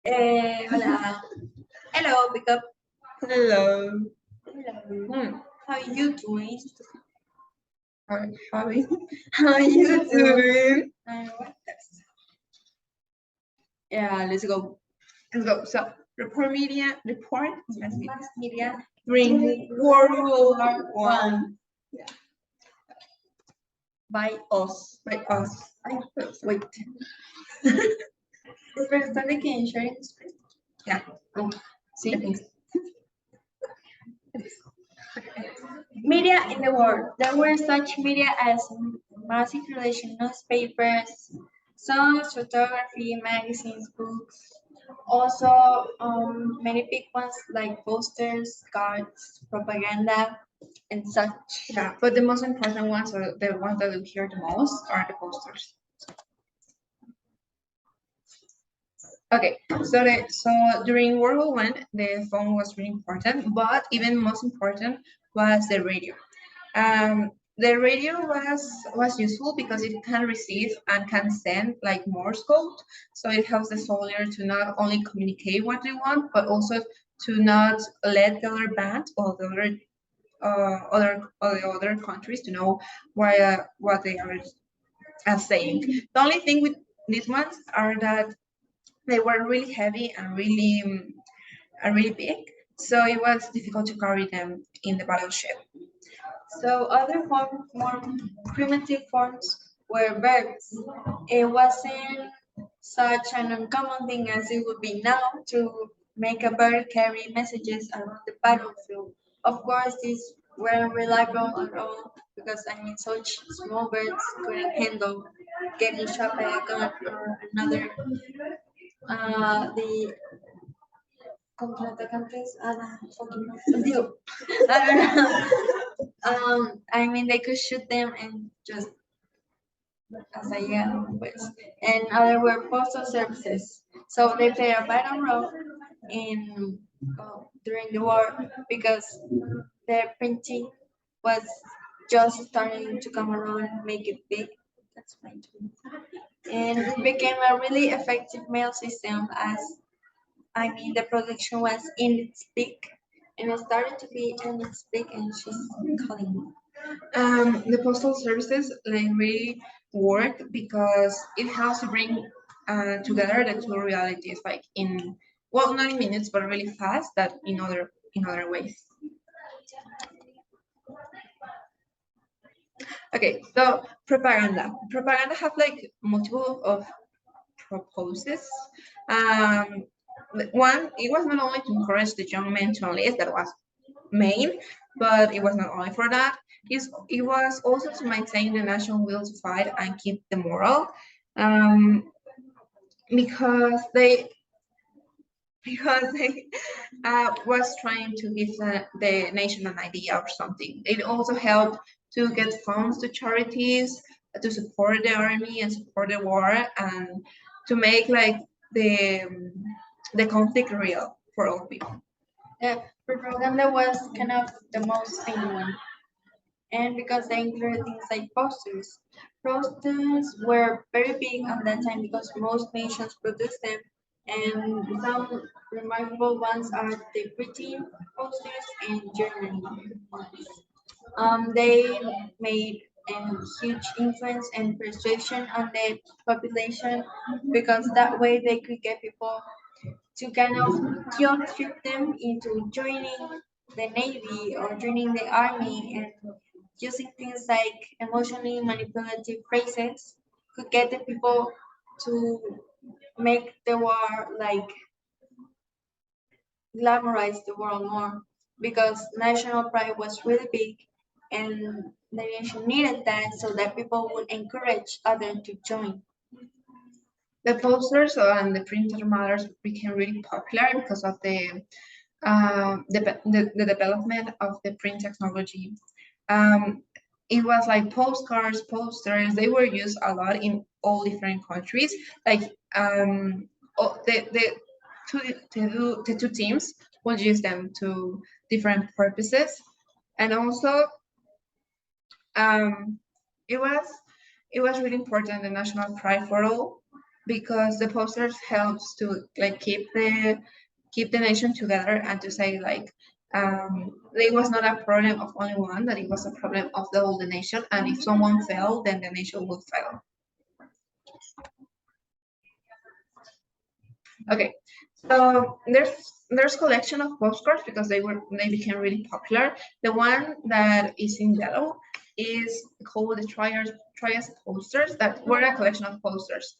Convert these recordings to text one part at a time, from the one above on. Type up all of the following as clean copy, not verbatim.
Hola. Hello, pick up. Hello. Hello. How are you doing? How are you doing? Yeah, let's go. Let's go. So, report mass Mass media during World War One by us. by us. Wait. ¿Es bastante que en sharing screen? Yeah. Oh, See? sí. Media in the world. There were such media as mass circulation newspapers, songs, photography, magazines, books. Also, many big ones like posters, cards, propaganda, and such. Yeah, but the most important ones, or the ones that we hear the most, are the posters. Okay, so during World War One, the phone was really important, but even most important was the radio. The radio was useful because it can receive and can send like Morse code, so it helps the soldier to not only communicate what they want, but also to not let the other band or the other countries to know what they are saying. The only thing with these ones are that they were really heavy and really big, so it was difficult to carry them in the battleship. So other more primitive forms were birds. It wasn't such an uncommon thing as it would be now to make a bird carry messages around the battlefield. Of course, these weren't reliable at all because such small birds couldn't handle getting shot by a gun or another. The contraatacantes, I don't know. They could shoot them and just as a young pues. And other were postal services. So they played a vital role in during the war because their printing was just starting to come around and make it big. That's my tweet. And it became a really effective mail system as the production was in its peak and it started to be in its peak and she's calling. The postal services like really work because it helps to bring together the two realities, like in not in minutes, but really fast. That in other ways. Okay, so propaganda. Propaganda have like multiple of proposes. Um, One, it was not only to encourage the young men to enlist, that was main, but it was not only for that. It was also to maintain the national will to fight and keep the moral, um, because they was trying to give the nation an idea or something. It also helped to get funds to charities, to support the army and support the war, and to make like the the conflict real for all people. Yeah, propaganda was kind of the most famous one. And because they included things like posters. Posters were very big at that time because most nations produced them. And some remarkable ones are the Britain posters and Germany ones. They made a huge influence and persuasion on the population because that way they could get people to kind of guilt trip them into joining the navy or joining the army, and using things like emotionally manipulative phrases could get the people to make the war like glamorize the world more because national pride was really big and the nation needed that so that people would encourage others to join. The posters and the printed matters became really popular because of the development of the print technology. Um, it was like postcards, posters. They were used a lot in all different countries. Like the two teams will use them to different purposes, and also um, it was really important the national pride for all. because the posters helps to like keep the nation together and to say like it was not a problem of only one, that it was a problem of the whole nation, and if someone fell, then the nation would fail. Okay, so there's collection of postcards because they became really popular. The one that is in yellow is called the Trias posters, that were a collection of postcards.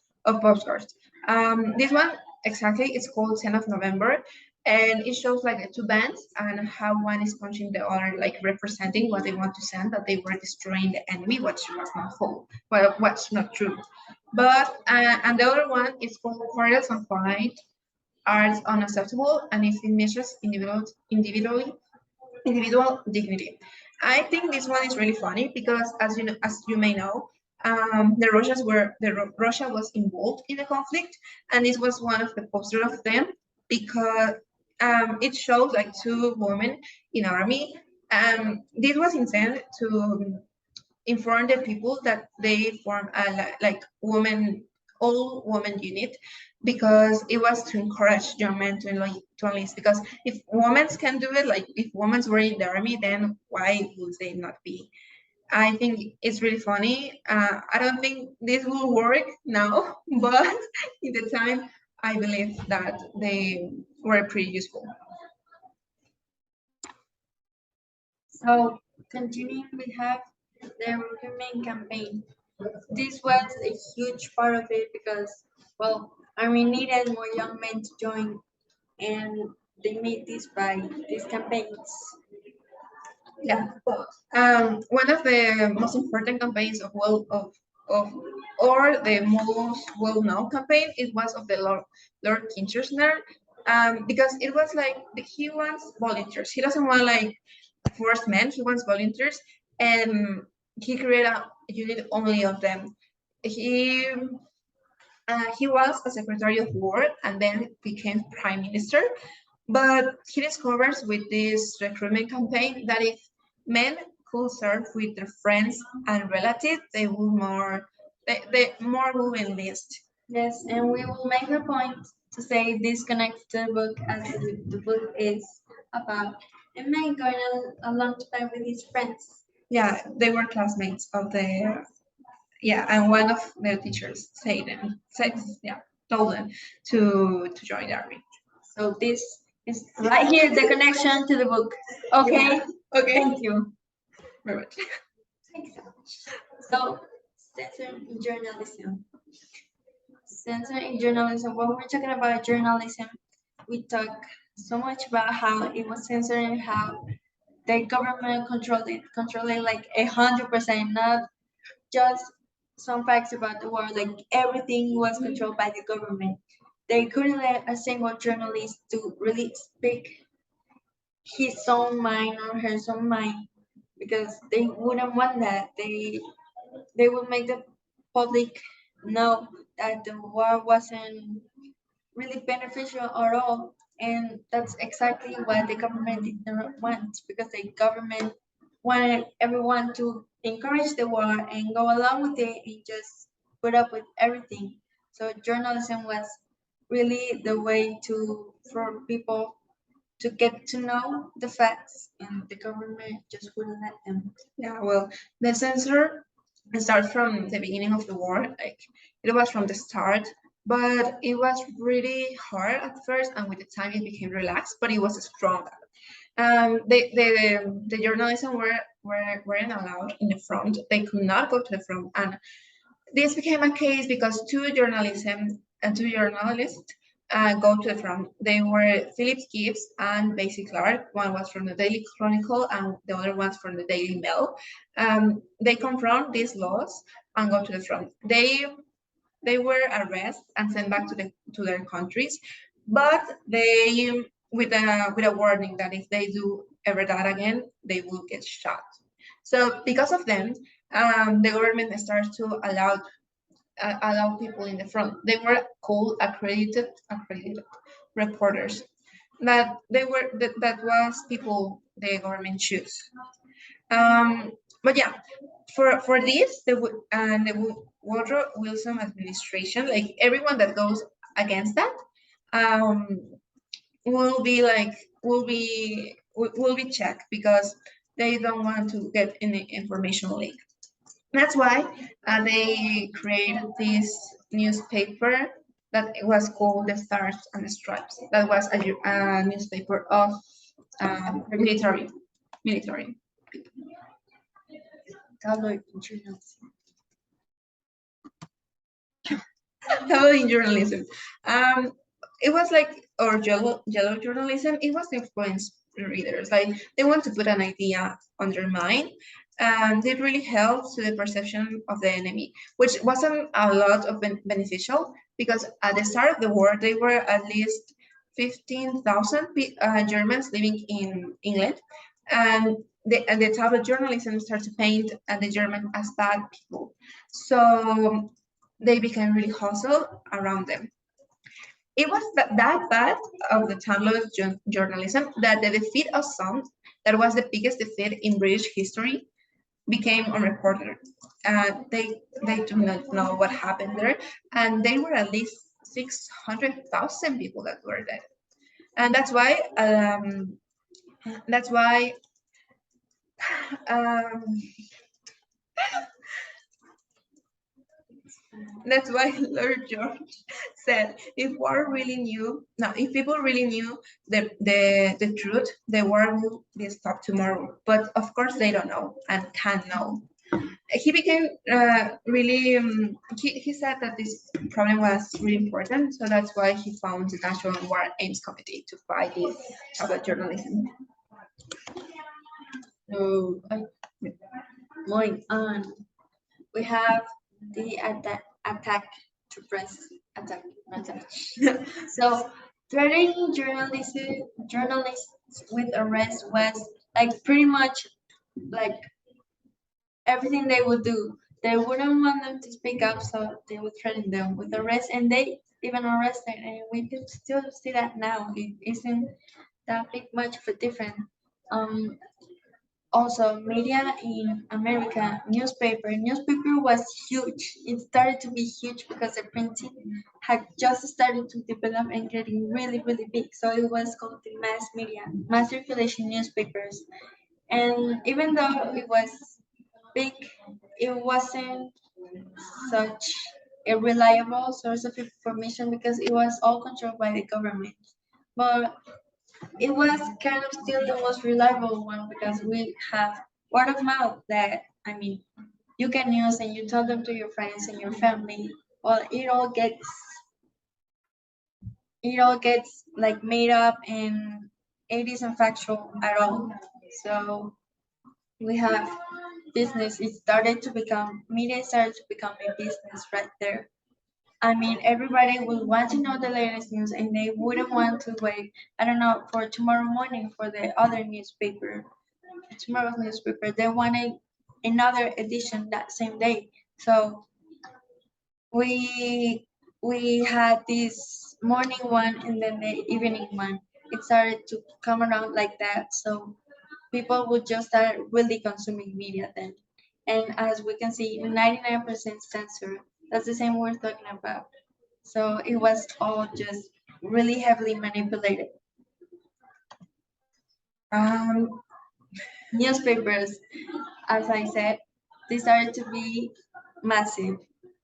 This one exactly is called 10th of November, and it shows like the two bands and how one is punching the other, like representing what they want to send, that they were destroying the enemy, which was not full, well, what's not true. But and the other one is called Quarrels and Fight are unacceptable, and it measures individual dignity. I think this one is really funny because, as you may know, Russia was involved in the conflict, and this was one of the posters of them because it shows like two women in army. This was intended to inform the people that they form a like woman all woman unit, because it was to encourage young men to enlist, because if women can do it, like if women were in the army, then why would they not be? I think it's really funny. I don't think this will work now, but in the time I believe that they were pretty useful. So continuing, we have the recruitment campaign. This was a huge part of it because, well, Army needed more young men to join, and they made this by these campaigns. Yeah. One of the most important campaigns of or the most well-known campaign, it was of the Lord Kirchner, because it was like he wants volunteers. He doesn't want like forced men. He wants volunteers, and he created a unit only of them. He he was a secretary of war and then became prime minister. But he discovers with this recruitment campaign that if men could serve with their friends and relatives, they more will enlist. Yes, and we will make a point to say this connects to the book, as the book is about a man going along to play with his friends. Yeah, they were classmates of the yeah, and one of their teachers told them to join the army. So this is right here the connection to the book. Okay. Okay. Thank you. Very much. So censor in journalism. Censor in journalism. When we're talking about journalism, we talk so much about how it was censoring, how the government controlled it like 100%, not just some facts about the world. Like everything was controlled by the government. They couldn't let a single journalist to really speak his own mind or her own mind because they wouldn't want that. They would make the public know that the war wasn't really beneficial at all. And that's exactly what the government did not want, because the government wanted everyone to encourage the war and go along with it and just put up with everything. So journalism was really the way to for people to get to know the facts, and the government just wouldn't let them. Yeah, well, the censor started from the beginning of the war, like it was from the start, but it was really hard at first, and with the time it became relaxed, but it was strong. The journalism weren't allowed in the front. They could not go to the front, and this became a case because two journalists go to the front. They were Philip Gibbs and Basie Clark. One was from the Daily Chronicle and the other one's from the Daily Mail. They confront these laws and go to the front. They were arrested and sent back to their countries, but they with a warning that if they do ever that again, they will get shot. So because of them, the government started to allow people in the front. They were called accredited reporters. That was people the government choose. But yeah, for this, Woodrow Wilson administration, like everyone that goes against that, um, will be like will be checked because they don't want to get any information leak. That's why they created this newspaper that it was called the Stars and Stripes. That was a newspaper of military Tabloid journalism. tabloid journalism. Um, it was like or yellow journalism. It was influence readers. Like they want to put an idea on their mind, and it really helps to the perception of the enemy, which wasn't a lot of beneficial because at the start of the war there were at least 15,000 Germans living in England, and the tabloid journalism started to paint the Germans as bad people. So they became really hostile around them. It was that bad of the tabloid journalism that the defeat of Somme, that was the biggest defeat in British history, became unreported. They do not know what happened there, and there were at least 600,000 people that were dead, and that's why um, that's why Lord George said, if people really knew the truth, the war will be stopped tomorrow. But of course, they don't know and can't know. He became really, he said that this problem was really important. So that's why he found the National War Aims Committee to fight this about journalism. So, moving on, we have the attack to press attack, not attack. So, threatening journalists with arrest was like pretty much like everything they would do. They wouldn't want them to speak up, so they would threaten them with arrest, and they even arrested. And we can still see that now. It isn't that big much of a difference. Um, Also, media in America, newspaper was huge. It started to be huge because the printing had just started to develop and getting really, really big. So it was called the mass media, mass circulation newspapers. And even though it was big, it wasn't such a reliable source of information because it was all controlled by the government. But it was kind of still the most reliable one because we have word of mouth that, I mean, you can use and you tell them to your friends and your family. Well, it all gets like made up and it isn't factual at all. So we have business. It started to become media started to become a business right there. I mean, everybody would want to know the latest news and they wouldn't want to wait, I don't know, for tomorrow morning for the other newspaper, tomorrow's newspaper. They wanted another edition that same day. So we we had this morning one and then the evening one. It started to come around like that. So people would just start really consuming media then. And as we can see, 99% censored. That's the same we're talking about. So it was all just really heavily manipulated. Um, Newspapers, as I said, they started to be massive,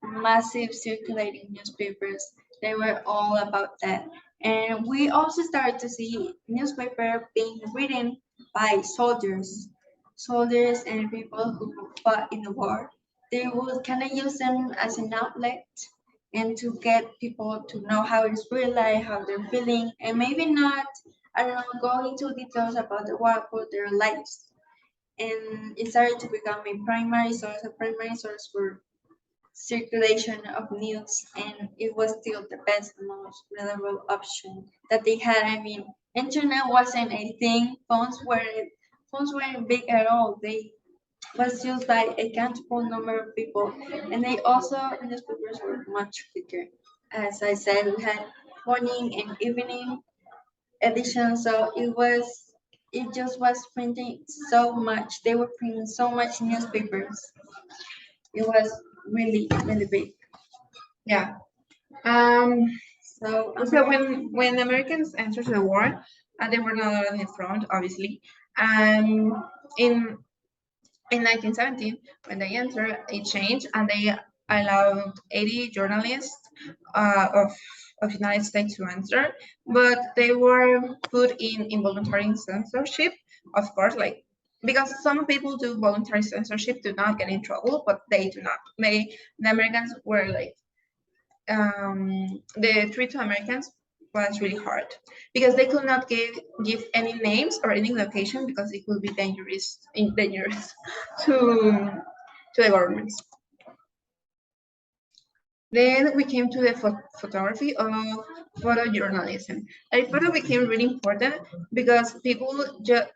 massive circulating newspapers. They were all about that. And we also started to see newspaper being written by soldiers and people who fought in the war. They would kind of use them as an outlet and to get people to know how it's really like, how they're feeling, and maybe not, I don't know, go into details about the war, but their lives. And it started to become a primary source for circulation of news, and it was still the best, most reliable option that they had. I mean, internet wasn't a thing. Phones weren't big at all. They was used by a countable number of people, and they also newspapers were much quicker. As I said, we had morning and evening edition, so it just was printing so much. They were printing so much newspapers. It was really, really big. Yeah. Um, So, so when Americans entered the war, they were not on the front, obviously. In in 1917, when they entered, it changed, and they allowed 80 journalists of United States to enter, but they were put in involuntary censorship, of course, like because some people do voluntary censorship do not get in trouble, but they do not. The Americans were like the treat to Americans was really hard because they could not give any names or any location because it could be dangerous to to the governments. Then we came to the photography of photojournalism. And photo became really important because people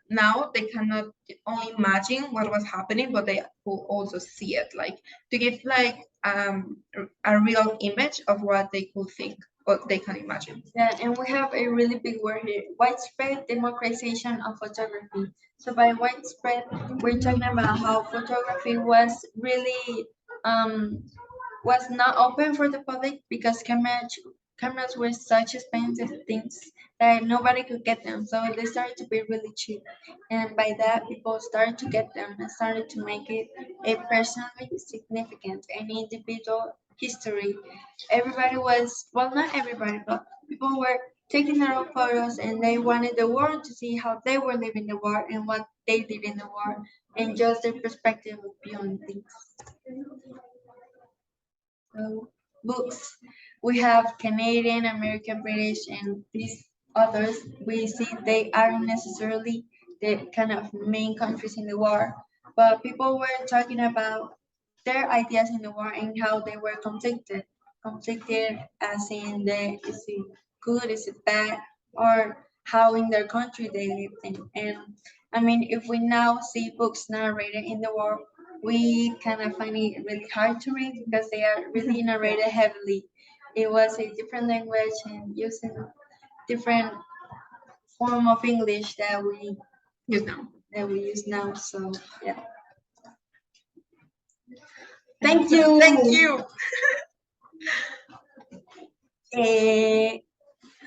now they cannot only imagine what was happening, but they could also see it, like to give like a real image of what they could think, what they can imagine. yeah, and we have a really big word here, widespread democratization of photography. So by widespread, we're talking about how photography was really um, was not open for the public because cameras were such expensive things that nobody could get them. So they started to be really cheap, and by that, people started to get them and started to make it a personally significant and individual history. Everybody was, well, not everybody, but people were taking their own photos, and they wanted the world to see how they were living the war and what they did in the war and just their perspective of viewing things. So books, we have Canadian, American, British, and these others. We see they aren't necessarily the kind of main countries in the war, but people were talking about their ideas in the war and how they were conflicted. Conflicted as in the is it good, is it bad, or how in their country they lived in. And I mean, if we now see books narrated in the war, we kind of find it really hard to read because they are really narrated heavily. It was a different language and using different form of English You know. that we use now. So yeah. Thank you. Thank you. Eh,